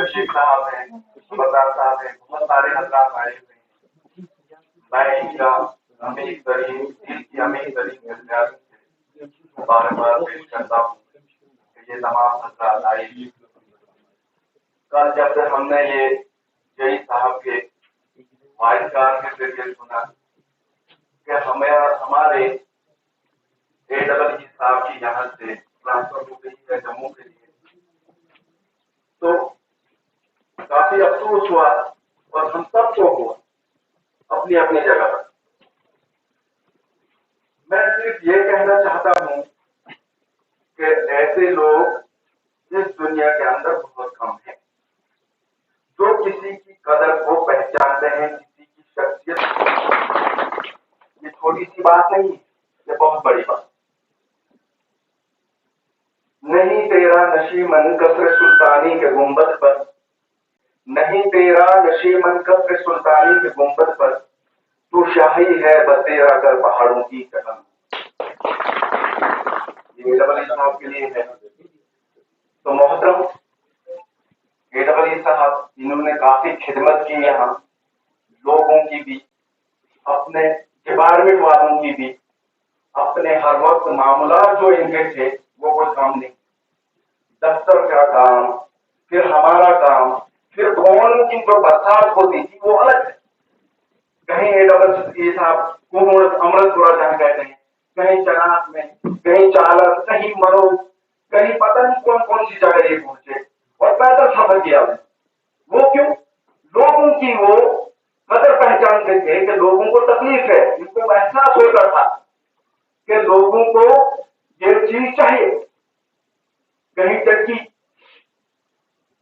शेख साहब हैं, बरदार साहब हैं, बहुत सारे हजरात आए हुए हैं। मैं इनका अमीर तरीन दिल की अमीर तरीन फरियाद बार बार पेश करता हूँ कि ये तमाम हजरात आए। कल जब से हमने ये जई साहब के वायकार के जरिए सुना कि हमें हमारे AEE साहब की यहाँ से ट्रांसफर हो गई है जम्मू के लिए, तो काफी अफसोस हुआ और हम सबको हुआ अपनी अपनी जगह पर। मैं सिर्फ ये कहना चाहता हूँ कि ऐसे लोग इस दुनिया के अंदर बहुत कम हैं जो किसी की कदर को पहचानते हैं, किसी की शख्सियत। ये छोटी सी बात नहीं, ये बहुत बड़ी बात। नहीं तेरा नशीमन कसर सुल्तानी के गुंबद पर, नहीं तेरा नशीमन कसर सुल्तानी के गुंबद पर, तू शाही है बसेरा कर पहाड़ों की कसम। ये AEE साहब के लिए है। तो मोहतरम AEE साहब, इन्होंने काफी खिदमत की यहाँ, लोगों की भी, अपने डिपार्टमेंट वालों की भी, अपने हर वक्त मामला जो इनके थे वो कोई काम नहीं। दफ्तर का काम, फिर हमारा काम, फिर कौन की जो बरसात होती थी वो अलग है। कहीं AEE साहब कुमोड़ अमृतपुरा जहाँ कहते हैं, कहीं चनाक में, कहीं चालक, कहीं मरो, कहीं पता नहीं कौन कौन सी जगह ये पहुंचे और पैदल सफर किया। वो क्यों? लोगों की वो कदर पहचानते थे कि लोगों को तकलीफ है, इनको एहसास होता था कि लोगों को ये चीज चाहिए। कहीं टट्टी,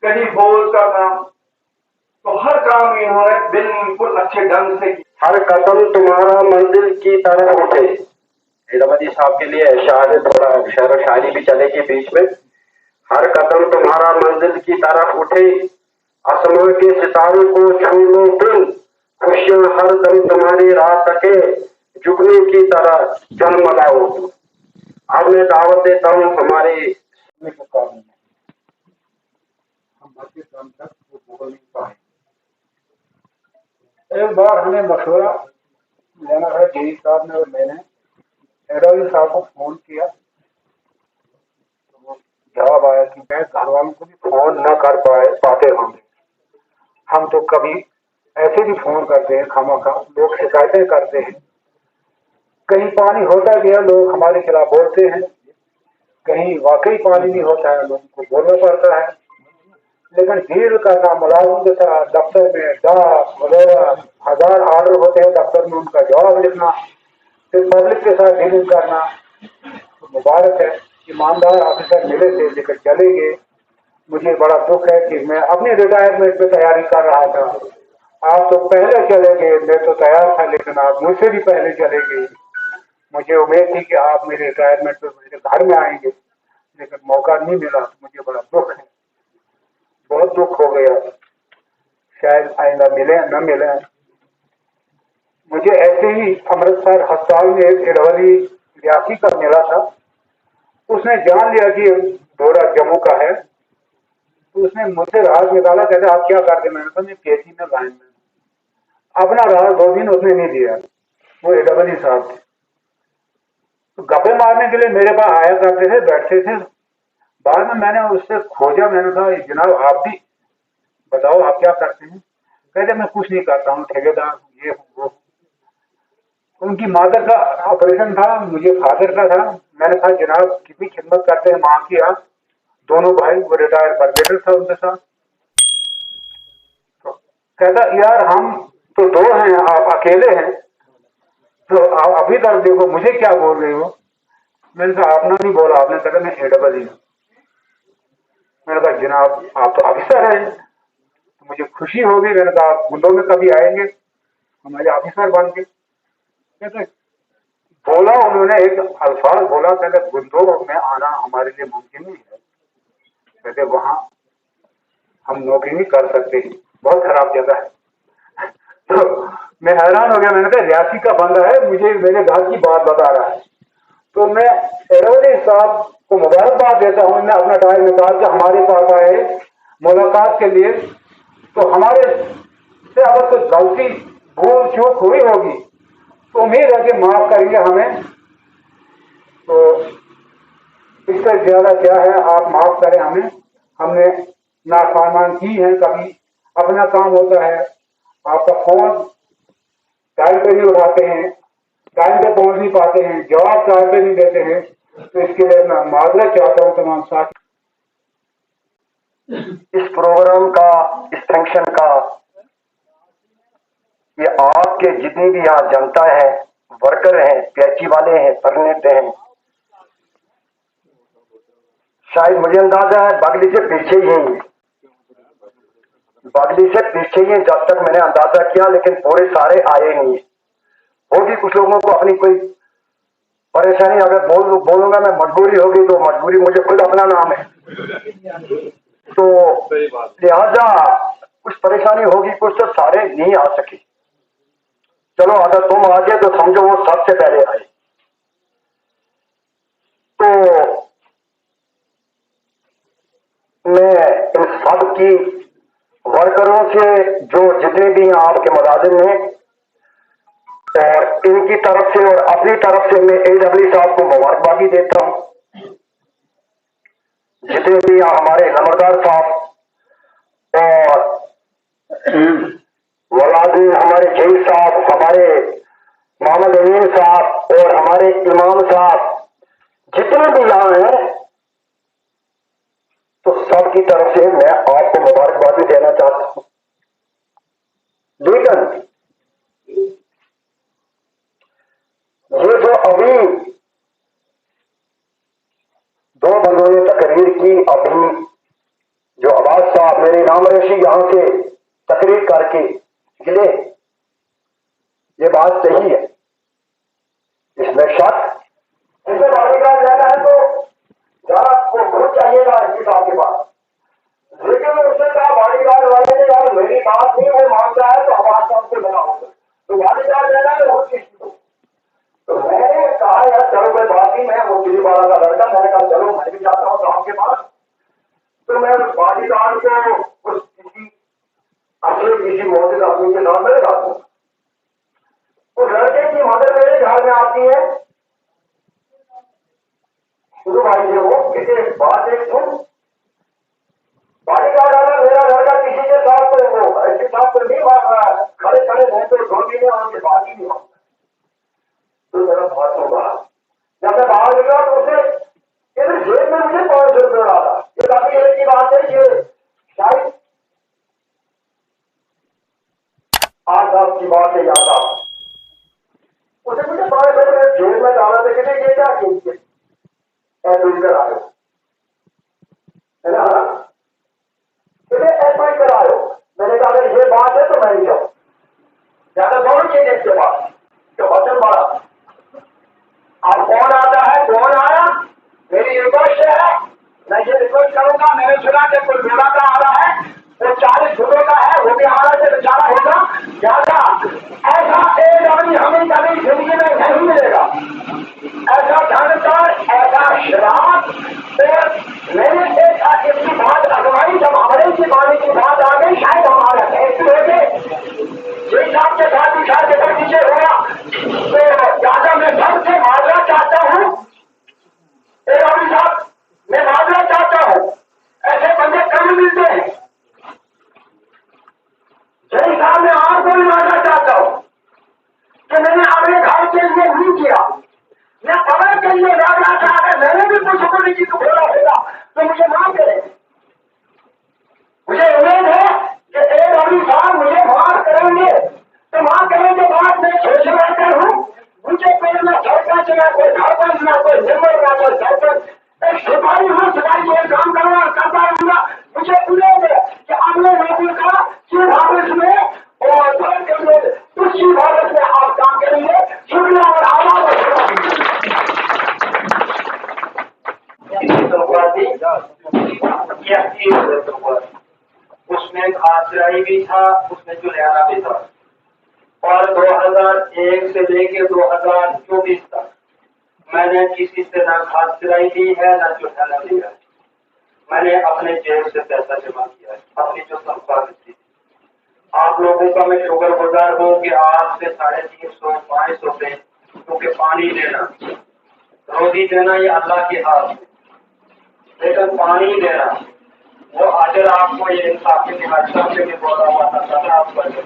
कहीं बोल का काम, तो हर काम इन्होंने बिल्कुल अच्छे ढंग से किया। हर कदम तुम्हारा मंजिल की तरफ उठे। AEE साहब के लिए शायद थोड़ा शेर व शायरी भी चलेगी बीच में। हर कदम तुम्हारा मंजिल की तरफ उठे, आसमान के सितारों को छू लो तुम, खुशियां हर दम तुम्हारी राह तके, जुगनू की तरह जन्मलाओ। अब मैं दावत देता हूँ हमारे हम बाकी काम तक वो बोल नहीं पाए। एक बार हमें मशवरा लेना है, जेई साहब ने और मैंने AEE साहब को फोन किया, तो वो जवाब आया कि मैं घर वालों को भी फोन न कर पाते होंगे। हम तो कभी ऐसे भी फोन करते हैं, खामखा लोग शिकायतें करते हैं, कहीं पानी होता गया लोग हमारे खिलाफ बोलते हैं, कहीं वाकई पानी नहीं होता है लोगों को बोलना पड़ता है। लेकिन भीड़ का काम मुलाजिम के साथ दफ्तर में डाक वगैरह 1000 ऑर्डर होते हैं दफ्तर में, उनका जवाब लिखना, फिर पब्लिक के साथ डीलिंग करना। तो मुबारक है, ईमानदार ऑफिसर मिले थे लेकर चले गए। मुझे बड़ा दुख है कि मैं अपनी रिटायरमेंट में तैयारी कर रहा था, आप तो पहले चले गए। मैं तो तैयार था लेकिन आप मुझसे भी पहले चले गए। मुझे उम्मीद थी कि आप मेरे रिटायरमेंट में मेरे घर में आएंगे, लेकिन मौका नहीं मिला। मुझे बड़ा दुख है, बहुत दुख हो गया। शायद आइंदा मिले न मिले। मुझे ऐसे ही अमृतसर अस्पताल में एक AEE रियासी का मिला था, उसने जान लिया कि दौरा जम्मू का है, तो उसने मुझसे राज निकाला, कहते आप क्या करते? मैंने कहा मैं केसी में लाइन में। अपना राज 2 दिन उसने नहीं दिया। वो AEE साहब थे, तो गप्पे मारने के लिए मेरे पास आया करते थे, बैठते थे। बाद में मैंने उससे खोजा, मैंने कहा जनाब आप भी बताओ आप क्या करते हैं? कहते मैं कुछ नहीं करता हूँ, ठेकेदार ये वो। उनकी मादर का ऑपरेशन था, मुझे फादर का था। मैंने कहा जनाब कितनी खिदमत करते हैं माँ की आप दोनों भाई। वो रिटायर ब्रिगेडियर था उनके साथ। तो कहता यार हम तो 2 हैं, आप अकेले हैं, तो आप अभी तक देखो मुझे क्या बोल रहे हो? मैंने कहा आपने नहीं बोला, आपने कहा मैं AEE हूँ। मैंने कहा जनाब आप तो ऑफिसर हैं, तो मुझे खुशी होगी। मैंने कहा आप गुंडों में कभी आएंगे हमारे ऑफिसर बन के? कहते बोला उन्होंने एक अल्फाज बोला, कहते गुंडों में आना हमारे लिए मुमकिन नहीं है। कहते वहां हम नौकरी नहीं कर सकते, बहुत खराब जगह है। तो मैं हैरान हो गया, मैंने कहा रियासी का बंदा है, मुझे मेरे घर की बात बता रहा है। तो मैं AEE साहब को मुबारकबाद देता हूँ। मैं अपना टाइम निकाल के हमारे पास आए मुलाकात के लिए, तो हमारे से अगर कोई गलती भूल चूक हुई होगी तो उम्मीद है कि माफ करेंगे हमें। तो इससे ज्यादा क्या है, आप माफ करें हमें, हमने नाफरमान की है। कभी अपना काम होता है, आपका फोन टाइम पे नहीं उठाते हैं, टाइम पे पहुंच नहीं पाते हैं, जवाब टाइम पे नहीं देते हैं, तो इसके लिए मैं माजरत चाहता हूँ तमाम साथी। इस प्रोग्राम का, इस फंक्शन का, ये आपके जितनी भी यहाँ जनता है, वर्कर हैं, पैची वाले हैं, परनेट हैं, शायद मुझे अंदाजा है बागली से पीछे ही हैं, बागली से पीछे ही हैं जब तक मैंने अंदाजा किया, लेकिन पूरे सारे आए नहीं। होगी कुछ लोगों को अपनी कोई परेशानी, अगर बोलूंगा मैं मजबूरी होगी तो मजबूरी मुझे खुद अपना नाम है, तो लिहाजा कुछ परेशानी होगी, कुछ तो सारे नहीं आ सके। चलो अगर तुम आ गए तो समझो वो सबसे पहले आए। तो मैं इन सब की वर्करों से, जो जितने भी आपके मुलाजिम हैं, और इनकी तरफ से और अपनी तरफ से मैं AW साहब को मुबारकबादी देता हूं। जितने भी हमारे नंबरदार साहब और मुलाजिम, हमारे जई साहब, हमारे मोहम्मद अमीन साहब और हमारे इमाम साहब, जितने भी यहाँ हैं, तो सबकी तरफ से मैं आपको मुबारकबादी देना चाहता हूं। लेकिन ये जो अभी दो बंदों ने तकरीर की, अभी जो अब्बास साहब मेरे नाम रेशी यहां से तकरीर करके निकले, ये बात सही है, इसमें शक, इसमें बॉडीगार्ड लेना है तो जरा आपको बहुत चाहिएगा इसी साहब के पास। लेकिन उसने कहा बॉडीगार्ड वाले ने, यार मेरी बात नहीं वो मानता है तो हमारे साथ से बना होगा, तो बॉडीगार्ड लेना है वो चीज। तो मैंने कहा यार चलो कोई बात नहीं, मैं वो दिल्ली वाला का लड़का, मैंने कहा चलो मैं भी जाता हूँ साहब के पास। तो मैं उस बॉडीगार्ड को उस किसी मौजूद आदमी के नाम में लगाता हूँ। उस लड़के की मदद मेरे घर में आती है, शुरू भाई से वो किसी बात एक सुन, बॉडीगार्ड वाला मेरा लड़का किसी के साथ तो वो ऐसे साथ तो नहीं भाग रहा है, खड़े खड़े रहते 2 महीने उनके बात ही नहीं होता। तो मेरा बहुत होगा, जब मैं बाहर निकला तो उसे जेब में मुझे 500 रुपये डाला। ये काफी एक की बात है, ये शायद 8-10 की बात है याद आ, उसे मुझे 500 रुपये जेब में डाला था, कहते ये क्या कीजिए एडमिट कराओ, है ना, कहते एडमिट कराओ। मैंने कहा अगर ये बात है तो मैं नहीं जाऊँ, ज्यादा दोनों चीजें इसके पास जो वचन बड़ा। अब कौन आता है, कौन आया, मेरी रिक्वेस्ट है, मैं ये रिक्वेस्ट करूंगा, मैंने सुना कि कोई बेवा का आ रहा है, वो 40 रुपये का है, वो भी हमारा से बेचारा होगा, ज्यादा ऐसा AW हमें कभी जिंदगी में नहीं मिलेगा, ऐसा जानकार, ऐसा शराब। और मैंने देखा इसकी बात अगवाई जब हमारे की बानी की बात आ गई, शायद हमारा ऐसी हो गए जिस साहब के साथ शायद इधर नीचे होगा, तो ज्यादा मैं सबसे माजरा चाहता हूँ AW साहब, मैं माजरा चाहता हूँ, ऐसे बंदे कम मिलते हैं। जय साहब मैं आपको भी माजरा चाहता हूँ कि मैंने अपने घर के लिए नहीं किया, मैं पकड़ के लिए लड़ रहा था, अगर मैंने भी कुछ को नहीं तो बोला होगा तो मुझे माफ करें। मुझे उम्मीद है कि AW साहब मुझे माफ करेंगे, तो माफ करने के बाद मैं सोशल वर्कर हूँ, मुझे कोई ना सरपंच, ना कोई सरपंच, ना कोई मेंबर, ना कोई सरपंच, एक सिपाही हूँ, सिपाही ये काम करना करता रहूंगा। मुझे उम्मीद है कि अगले नौकरी का चीफ ऑफिस में और उस चीफ ऑफिस में आप काम करेंगे। शुक्रिया और आभार। उसमें खासराई भी था, उसमें जुलियाना भी था, और 2001 से लेके 2024 तक मैंने किसी से ना खासराई ली है ना जुलियाना लिया। मैंने अपने जेब से पैसा जमा किया है, अपनी जो तनख्वाह मिलती थी। आप लोगों का मैं शुक्रगुजार हूँ कि आज से 350-500 रुपए, क्योंकि पानी देना, रोटी देना ये अल्लाह के हाथ में, लेकिन पानी देना वो अजर आपको ये इंसाफ के हादसा से भी बोला हुआ था आपको अजर।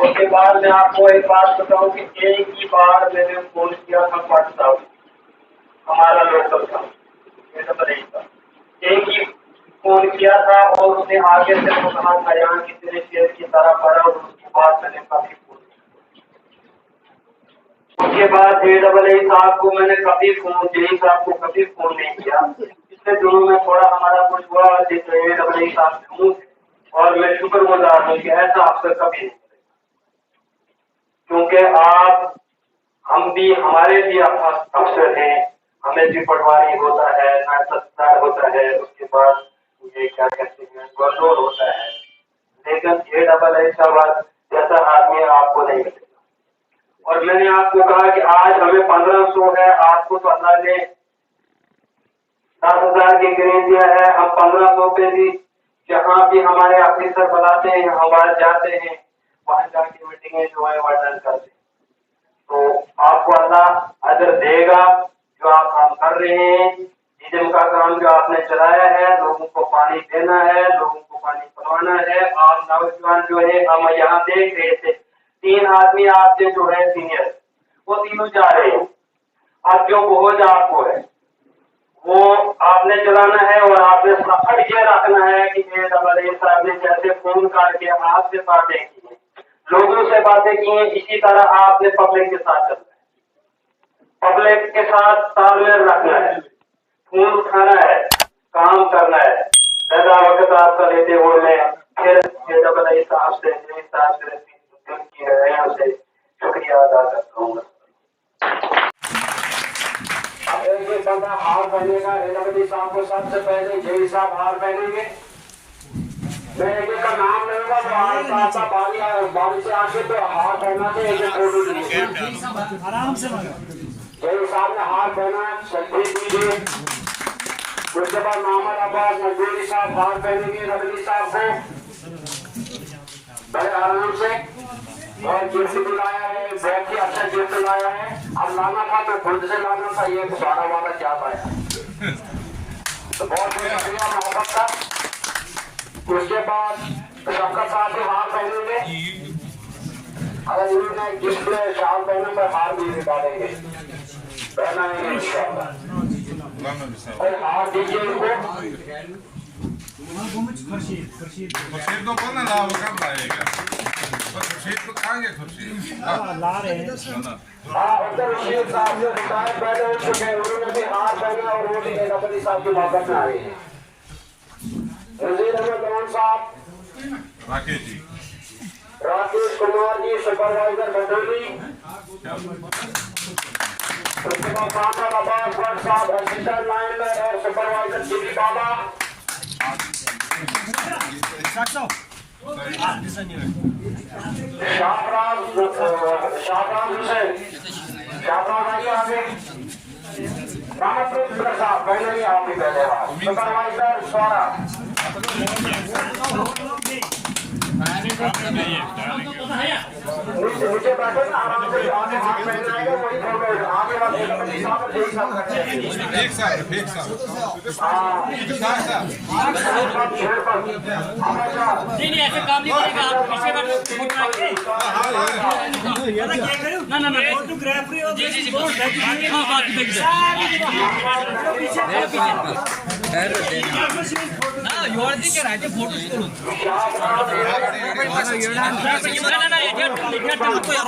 उसके बाद मैं आपको एक बात बताऊं कि एक ही बार मैंने फोन किया था पट साहब, हमारा लोकल था, ये तो नहीं था, एक ही फोन किया था और उसने आगे से तो कहा था यहाँ की तेरे शेर की तरह पड़ा, और उसके बाद मैंने काफी फोन किया। उसके बाद AAA साहब को मैंने कभी फोन, जेई साहब को कभी फोन नहीं किया। पिछले दिनों में थोड़ा हमारा कुछ हुआ AAA साहब से हूँ, और मैं शुक्रगुजार हूँ कि ऐसा अवसर कभी नहीं, क्योंकि आप हम भी, हमारे भी अफसर हैं, हमें भी पटवारी होता है, नायब होता है, उसके बाद ये क्या कहते हैं गवर्नर होता है, लेकिन AAA साहब जैसा आदमी आपको नहीं मिलेगा। और मैंने आपको कहा कि आज हमें 1500 है, आपको तो अल्लाह ने 10,000 के करीब दिया है। हम 1500 पे भी जहाँ भी हमारे ऑफिसर बुलाते हैं, हमारे जाते हैं, वहां जाके मीटिंगें जो है अटेंड करते हैं। तो आपको अल्लाह अजर देगा जो आप काम कर रहे हैं, जिसम का काम जो आपने चलाया है, लोगों को पानी देना है, लोगों को पानी पिलवाना है। आप नौजवान जो है, हम यहाँ देख रहे थे 3 आदमी आपसे जो है सीनियर, वो तीनों जा रहे हैं। अब जो बोझ आपको है वो आपने चलाना है, और आपने पकड़ के रखना है कि AAA साहब ने जैसे फोन करके आपसे बातें की हैं, लोगों से बातें की हैं, इसी तरह आपने पब्लिक के साथ चलना है, पब्लिक के साथ तालमेल रखना है, फोन उठाना है, काम करना है। ज्यादा वक्त आपका लेते हुए मैं फिर AAA साहब से उनसे शुक्रिया अदा करता हूँ। एक बंदा हार पहनेगा, AAA साहब को सबसे पहले जेई साहब हार पहनेंगे। मैं एक का नाम लूंगा, बाली से आके तो हार पहना के एक फोटो लीजिए। आराम से जेई साहब ने हार पहना, सेल्फी लीजिए। उसके बाद मोहम्मद अब्बास नजूरी साहब हार पहनेंगे रबली साहब को बड़े आराम से, और गिफ्ट भी लाया है, बैग की अच्छा गिफ्ट लाया है। अब लाना था मैं खुद से लाना था, ये गुब्बारा वाला क्या पाया, तो बहुत शुक्रिया मोहब्बत का। उसके बाद सबका साथ ही हार पहनेंगे, अगर इन्होंने गिफ्ट में शाल पहने पर हार भी निकालेंगे, पहनाएंगे इंशाअल्लाह। और हार दीजिए इनको, खुर्शीद को बोलना ना, वो कब लाएगा, खुर्शीद को खाएंगे, खुर्शीद ला रहे हैं। हाँ, उधर खुर्शीद साहब जो रिटायर पहले हो चुके हैं, उन्होंने भी हार पहना और वो भी AAA साहब की वापस में आ रही है। वजीर अहमद लोन साहब, राकेश कुमार जी, सुपरवाइजर बटोली, उसके बाद मोहम्मद अब्बास भट्ट साहब असिस्टेंट लाइनमैन और सुपरवाइजर जीबी बाबा, शाहराज हुसैन, शाहराज आइए आगे, रामप्रीत प्रसाद पहले ही आप ही पहले बार, सुपरवाइजर स्वरा, नीचे बैठे ना आराम से, आगे हाथ पहन आएगा वही फोटो आगे वाले एक नहीं ऐसे काम नहीं करेगा, आप पीछे ना ना ना फोटोग्राफी और जी जी हाँ बाकी ना योरती के राजे फोटोज करू ना ना ये आपको यार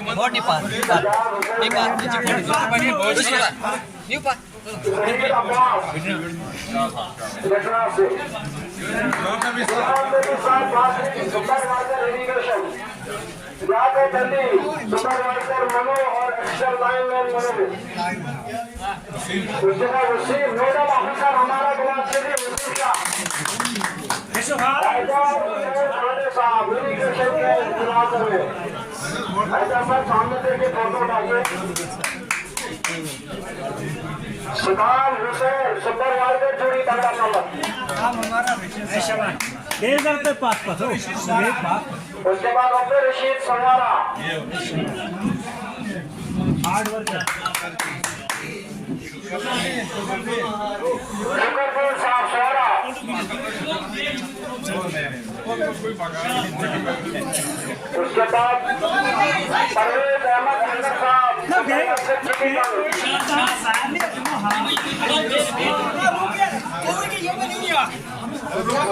बहुत पास एक बात न्यू पास सुपरवाइजर मनो और एक्शन लाइनमैन मनो, नोडल ऑफिसर हमारा गुलाब सिटी साहब सामने देखिए फोटो डालिए। सुकाम हुसैन सुपरवाइजर जोड़ी तगड़ा नंबर। ₹1000 पास हो उसके बाद अब्दुल रशीद सवारा हार्ड वर्क शुक्रपुर साहब सवारा उसके बाद परवेज अहमद हसन साहब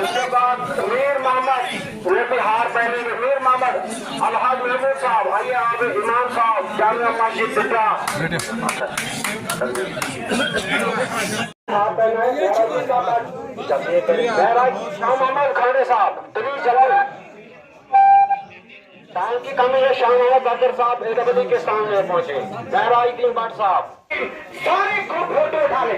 उसके बाद मीर मोहम्मद हार पहले मीर मोहम्मद अलहाज महमूद साहब आइए आप इमाम साहब जामिया मस्जिद बिट्टा शाह मोहम्मद खाने साहब तभी जलाल टाइम की कमी है। शाह मोहम्मद बकर साहब एडब्ल्यू के सामने पहुंचे। बहराउद्दीन भट्ट साहब सारे ग्रुप फोटो उठा ले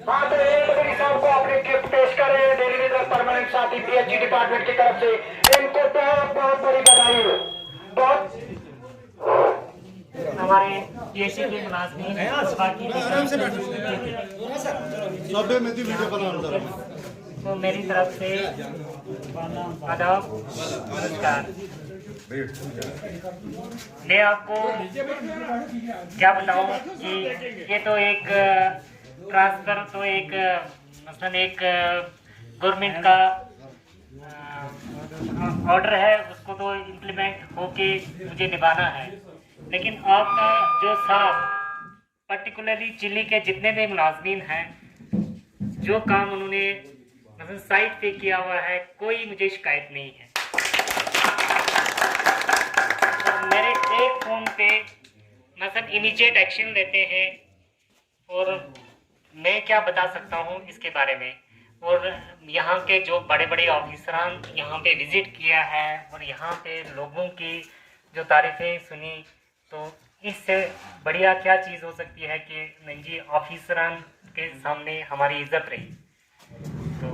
साहब को अपने गिफ्ट पेश करें। डेली लीडर परमानेंट साथी पीएचडी डिपार्टमेंट की तरफ से इनको बहुत बहुत बड़ी बधाई हो। बहुत हमारे पीएचडी के मुलाजमीन बाकी तो मेरी तरफ से आदाब नमस्कार। मैं आपको क्या बताऊं कि ये तो एक ट्रांसफर तो एक मसलन एक गवर्नमेंट का ऑर्डर है, उसको तो इम्प्लीमेंट होके मुझे निभाना है। लेकिन आपका जो साहब पर्टिकुलरली चिली के जितने भी मुलाजमीन हैं, जो काम उन्होंने मतलब साइट पे किया हुआ है, कोई मुझे शिकायत नहीं है। और मेरे एक फ़ोन पे मतलब इमीडिएट एक्शन लेते हैं और मैं क्या बता सकता हूँ इसके बारे में। और यहाँ के जो बड़े बड़े ऑफिसरान यहाँ पे विज़िट किया है और यहाँ पे लोगों की जो तारीफ़ें सुनी, तो इससे बढ़िया क्या चीज़ हो सकती है कि नहीं जी ऑफिसरान के सामने हमारी इज्जत रही। तो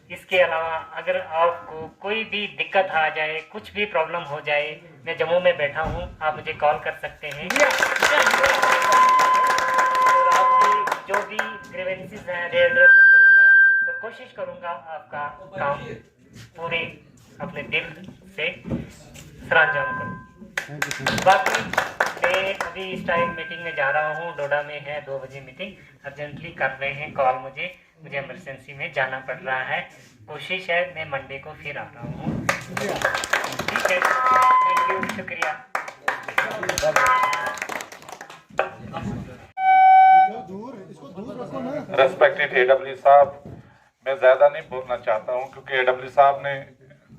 इसके अलावा अगर आपको कोई भी दिक्कत आ जाए, कुछ भी प्रॉब्लम हो जाए, मैं जम्मू में बैठा हूँ, आप मुझे कॉल कर सकते हैं। और आपकी जो भी ग्रीवेंसेस हैं एड्रेस करूँगा और कोशिश करूँगा आपका काम पूरे अपने दिल से सरअंजाम करूँ। बाकी मैं अभी इस टाइम मीटिंग में जा रहा हूँ, डोडा में है 2 बजे मीटिंग, अर्जेंटली कर रहे हैं कॉल मुझे इमरजेंसी में जाना पड़ रहा है। कोशिश है मैं मंडे को फिर आ रहा हूँ। ठीक है, थैंक यू, शुक्रिया। रेस्पेक्टेड एडब्ल्यू साहब, मैं ज़्यादा नहीं बोलना चाहता हूँ क्योंकि एडब्ल्यू साहब ने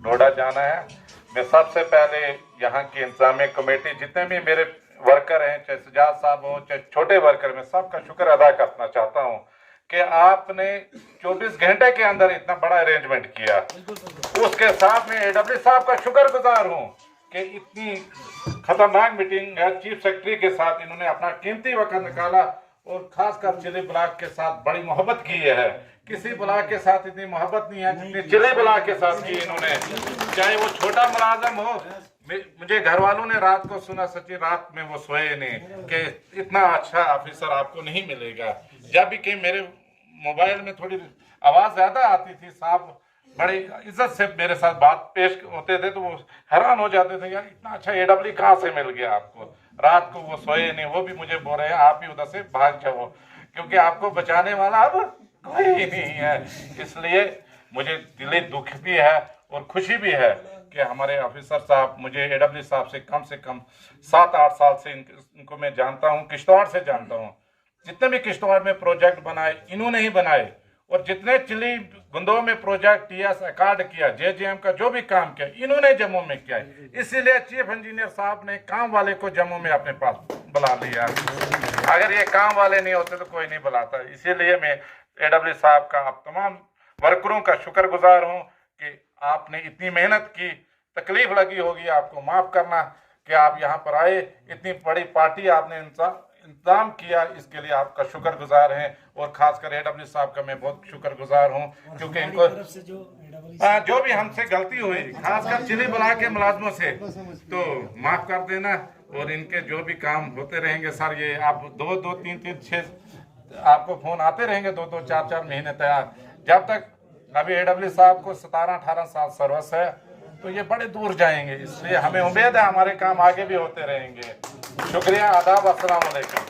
डोडा जाना है। मैं सबसे पहले यहाँ की इंतजामिया कमेटी जितने भी मेरे वर्कर हैं, चाहे सजाद साहब हों चाहे छोटे वर्कर, मैं सबका शुक्र अदा करना चाहता हूँ कि आपने 24 घंटे के अंदर इतना बड़ा अरेंजमेंट किया। उसके साथ में एडब्ल्यू साहब का शुक्रगुजार हूँ कि इतनी खतरनाक मीटिंग चीफ सेक्रेटरी के साथ इन्होंने अपना कीमती वक्त निकाला और खासकर चिली ब्लॉक के साथ बड़ी मोहब्बत की है। किसी ब्लॉक के साथ इतनी मोहब्बत नहीं है जितनी चिली ब्लॉक के साथ की इन्होंने। चाहे वो छोटा मुलाजम हो, मुझे घर वालों ने रात को सुना, सच्ची रात में वो सोए नहीं कि इतना अच्छा ऑफिसर आपको नहीं मिलेगा। जब भी कि मेरे मोबाइल में थोड़ी आवाज़ ज़्यादा आती थी, साहब बड़ी इज्जत से मेरे साथ बात पेश होते थे तो वो हैरान हो जाते थे, यार इतना अच्छा एडब्ल्यू कहाँ से मिल गया आपको। रात को वो सोए नहीं, वो भी मुझे बोल रहे हैं आप ही उधर से भाग जाओ क्योंकि आपको बचाने वाला अब कोई नहीं है। इसलिए मुझे दिली दुख भी है और खुशी भी है कि हमारे ऑफिसर साहब, मुझे एडब्ल्यू साहब से कम 7-8 साल से इनको मैं जानता हूँ, किश्तवाड़ से जानता हूँ। जितने भी किश्तवाड़ में प्रोजेक्ट बनाए इन्होंने ही बनाए और जितने चिली गुंदों में प्रोजेक्ट टीएस अकार्ड किया, जेजेएम का जो भी काम किया इन्होंने जम्मू में किया। इसीलिए चीफ इंजीनियर साहब ने काम वाले को जम्मू में अपने पास बुला लिया। अगर ये काम वाले नहीं होते तो कोई नहीं बुलाता। इसीलिए मैं एडब्ल्यू साहब का, आप तमाम वर्करों का शुक्रगुजार हूँ कि आपने इतनी मेहनत की। तकलीफ लगी होगी, आपको माफ़ करना कि आप यहाँ पर आए, इतनी बड़ी पार्टी आपने इंतजाम किया, इसके लिए आपका शुक्रगुजार हैं। और खासकर एडब्ल्यू साहब का मैं बहुत शुक्रगुजार हूँ क्योंकि इनको जो भी हमसे गलती हुई, खासकर चिली ब्लॉक के मुलाजमों से, तो माफ़ कर देना। और इनके जो भी काम होते रहेंगे सर, ये आप 2-2, 3-3, 6 आपको फोन आते रहेंगे 2-2, 4-4 महीने तैयार। जब तक अभी एडब्ल्यू साहब को 17-18 साल सर्विस है तो ये बड़े दूर जाएंगे, इसलिए हमें उम्मीद है हमारे काम आगे भी होते रहेंगे। शुक्रिया, आदाब, अस्सलाम वालेकुम।